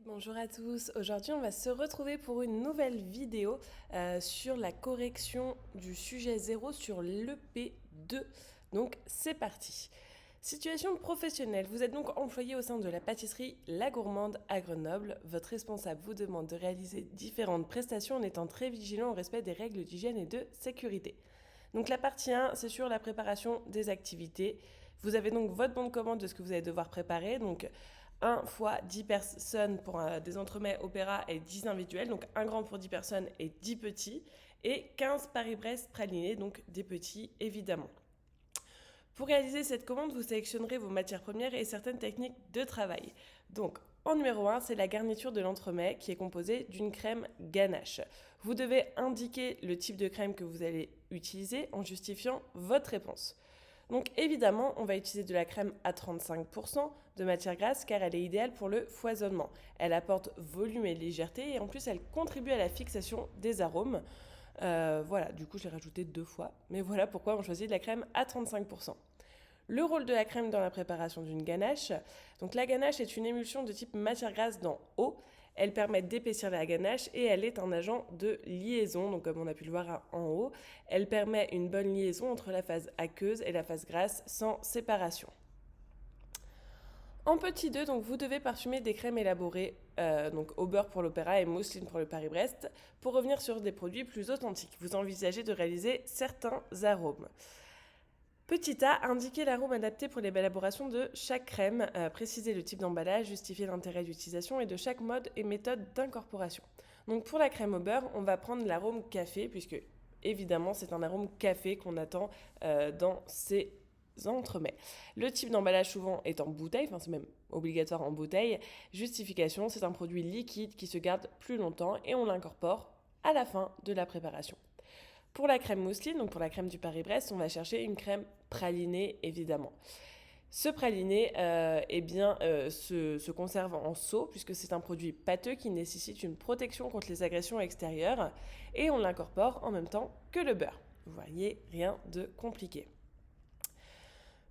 Bonjour à tous, aujourd'hui on va se retrouver pour une nouvelle vidéo sur la correction du sujet 0 sur l'EP2. Donc c'est parti. Situation professionnelle, vous êtes donc employé au sein de la pâtisserie La Gourmande à Grenoble. Votre responsable vous demande de réaliser différentes prestations en étant très vigilant au respect des règles d'hygiène et de sécurité. Donc la partie 1, c'est sur la préparation des activités. Vous avez donc votre bon de commande de ce que vous allez devoir préparer. Donc 1 fois 10 personnes pour des entremets opéra et 10 individuels. Donc 1 grand pour 10 personnes et 10 petits. Et 15 Paris-Brest pralinés, donc des petits évidemment. Pour réaliser cette commande, vous sélectionnerez vos matières premières et certaines techniques de travail. Donc, en numéro 1, c'est la garniture de l'entremet qui est composée d'une crème ganache. Vous devez indiquer le type de crème que vous allez utiliser en justifiant votre réponse. Donc évidemment, on va utiliser de la crème à 35% de matière grasse car elle est idéale pour le foisonnement. Elle apporte volume et légèreté et en plus elle contribue à la fixation des arômes. Voilà, du coup je l'ai rajouté 2 fois. Mais voilà pourquoi on choisit de la crème à 35%. Le rôle de la crème dans la préparation d'une ganache. Donc la ganache est une émulsion de type matière grasse dans eau. Elle permet d'épaissir la ganache et elle est un agent de liaison. Donc comme on a pu le voir en haut, elle permet une bonne liaison entre la phase aqueuse et la phase grasse sans séparation. En petit 2, donc vous devez parfumer des crèmes élaborées, donc au beurre pour l'opéra et mousseline pour le Paris-Brest. Pour revenir sur des produits plus authentiques, vous envisagez de réaliser certains arômes. Petit A, indiquer l'arôme adapté pour l'élaboration de chaque crème, préciser le type d'emballage, justifier l'intérêt d'utilisation et de chaque mode et méthode d'incorporation. Donc pour la crème au beurre, on va prendre l'arôme café, puisque évidemment c'est un arôme café qu'on attend dans ces entremets. Le type d'emballage souvent est en bouteille, enfin c'est même obligatoire en bouteille. Justification, c'est un produit liquide qui se garde plus longtemps et on l'incorpore à la fin de la préparation. Pour la crème mousseline, donc pour la crème du Paris-Brest, on va chercher une crème pralinée évidemment. Ce praliné se conserve en seau puisque c'est un produit pâteux qui nécessite une protection contre les agressions extérieures et on l'incorpore en même temps que le beurre. Vous voyez, rien de compliqué.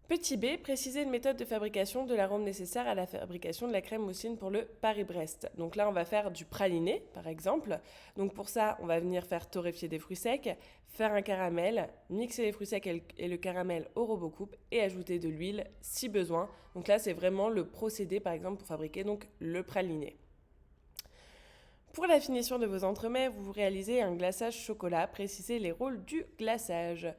Petit b, préciser une méthode de fabrication de l'arôme nécessaire à la fabrication de la crème mousseline pour le Paris-Brest. Donc là, on va faire du praliné, par exemple. Donc pour ça, on va venir faire torréfier des fruits secs, faire un caramel, mixer les fruits secs et le caramel au robot-coupe et ajouter de l'huile si besoin. Donc là, c'est vraiment le procédé, par exemple, pour fabriquer donc le praliné. Pour la finition de vos entremets, vous réalisez un glaçage chocolat. Précisez les rôles du glaçage.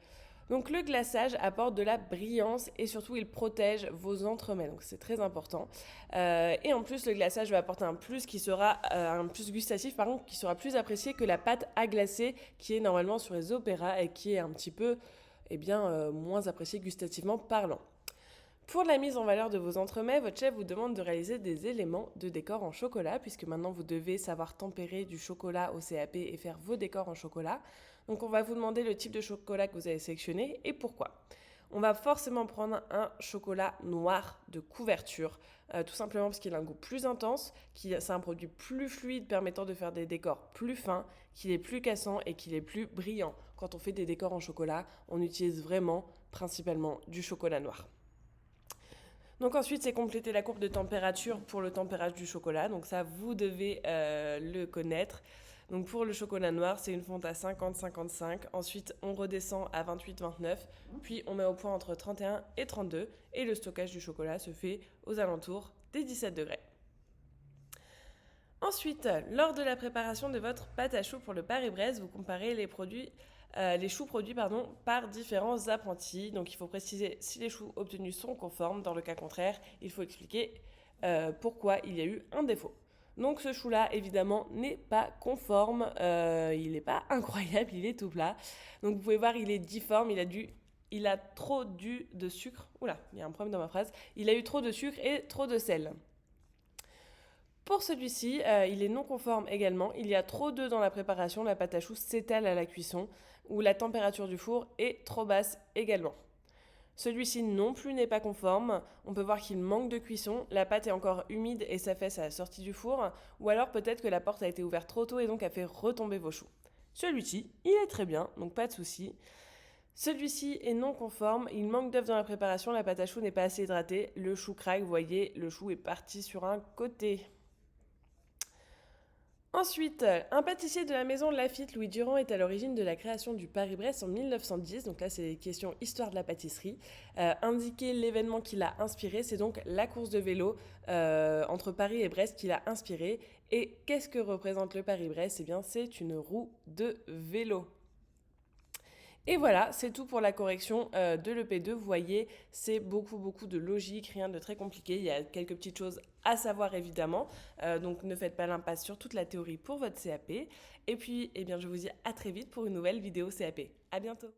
Donc le glaçage apporte de la brillance et surtout il protège vos entremets, donc c'est très important. Et en plus le glaçage va apporter un plus qui sera un plus gustatif par contre qui sera plus apprécié que la pâte à glacer qui est normalement sur les opéras et qui est un petit peu moins appréciée gustativement parlant. Pour la mise en valeur de vos entremets, votre chef vous demande de réaliser des éléments de décor en chocolat, puisque maintenant vous devez savoir tempérer du chocolat au CAP et faire vos décors en chocolat. Donc on va vous demander le type de chocolat que vous avez sélectionné et pourquoi. On va forcément prendre un chocolat noir de couverture, tout simplement parce qu'il a un goût plus intense, c'est un produit plus fluide permettant de faire des décors plus fins, qu'il est plus cassant et qu'il est plus brillant. Quand on fait des décors en chocolat, on utilise vraiment principalement du chocolat noir. Donc ensuite, c'est compléter la courbe de température pour le tempérage du chocolat. Donc ça, vous devez le connaître. Donc pour le chocolat noir, c'est une fonte à 50-55. Ensuite, on redescend à 28-29. Puis on met au point entre 31 et 32. Et le stockage du chocolat se fait aux alentours des 17 degrés. Ensuite, lors de la préparation de votre pâte à choux pour le Paris-Brest, vous comparez les choux produits par différents apprentis. Donc il faut préciser si les choux obtenus sont conformes. Dans le cas contraire, il faut expliquer pourquoi il y a eu un défaut. Donc ce chou-là, évidemment, n'est pas conforme. Il n'est pas incroyable, il est tout plat. Donc vous pouvez voir, il est difforme, il a trop de sucre. Oula, il y a un problème dans ma phrase. Il a eu trop de sucre et trop de sel. Pour celui-ci, il est non conforme également. Il y a trop d'œufs dans la préparation, la pâte à choux s'étale à la cuisson, ou la température du four est trop basse également. Celui-ci non plus n'est pas conforme. On peut voir qu'il manque de cuisson, la pâte est encore humide et s'affaisse à la sortie du four, ou alors peut-être que la porte a été ouverte trop tôt et donc a fait retomber vos choux. Celui-ci, il est très bien, donc pas de souci. Celui-ci est non conforme, il manque d'œufs dans la préparation, la pâte à choux n'est pas assez hydratée, le chou craque, vous voyez, le chou est parti sur un côté. Ensuite, un pâtissier de la maison Laffitte, Louis Durand, est à l'origine de la création du Paris-Brest en 1910. Donc là, c'est les questions histoire de la pâtisserie. Indiquer l'événement qui l'a inspiré, c'est donc la course de vélo entre Paris et Brest qui l'a inspiré. Et qu'est-ce que représente le Paris-Brest? Eh bien, c'est une roue de vélo. Et voilà, c'est tout pour la correction de l'EP2. Vous voyez, c'est beaucoup de logique, rien de très compliqué. Il y a quelques petites choses à savoir évidemment. Donc ne faites pas l'impasse sur toute la théorie pour votre CAP. Et puis, eh bien, je vous dis à très vite pour une nouvelle vidéo CAP. À bientôt.